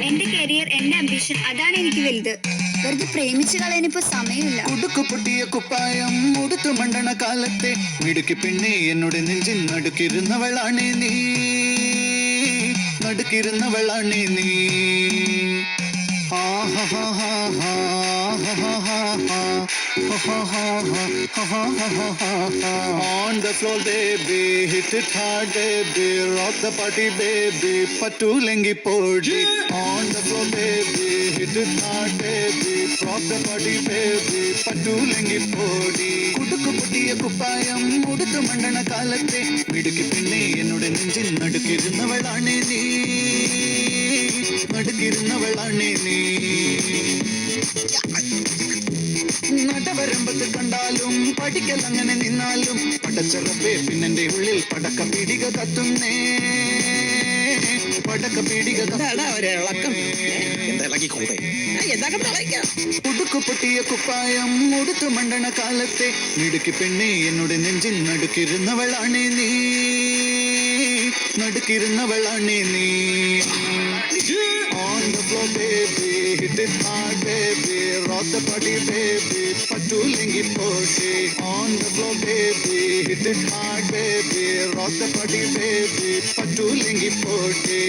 എന്റെ കരിയർ, എന്റെ അംബിഷൻ, അതാണ് എനിക്ക് വലുത്. വെറുതെ പ്രേമിച്ചു കളയാനിപ്പോ സമയമില്ല. ഉടുക്കു പൊട്ടിയ കുപ്പായം ഉടുത്തു മണ്ടണ കാലത്തെ മിടുക്കി പെണ്ണെ എന്നോട് നെഞ്ചിൽ നടുക്കിരുന്നവളാണേ നീ, നടുക്കിരുന്നവളാണേ നീ. On the floor baby, hit it hard baby, rock the party baby, patulengi podi. On the floor baby, hit it hard baby, rock the party baby, patulengi podi. കുടുക്കു പൊട്ടിയ കുപ്പായം ഉടുത്തു മണ്ടണ കാലത്തെ മിടുക്കി പെണ്ണെ എന്നോട് നെഞ്ചിൽ നടുക്കിരുന്നവളാണേ നീ, നടുക്കിരുന്നവളാണേ നീ. നടവരമ്പത്ത് കണ്ടാലും പഠിക്കൽ അങ്ങനെ നിന്നാലും പടച്ചറപ്പേ പിന്നെന്റെ ഉള്ളിൽ പടക്ക പീടിക കത്തുന്നേ, പടക്ക പീടിക. ഉടുക്കു പൊട്ടിയ കുപ്പായം ഉടുത്തു മണ്ടണ കാലത്തെ മിടുക്കി പെണ്ണെ എന്നോട് നെഞ്ചിൽ നടുക്കിരുന്നവളാണേ നീ, നടുക്കിരുന്നവളാണേ നീ. On the floor baby, hit it hard baby, rock the party baby, patulengi podi. On the floor baby, hit it hard baby, rock the party baby, patulengi podi.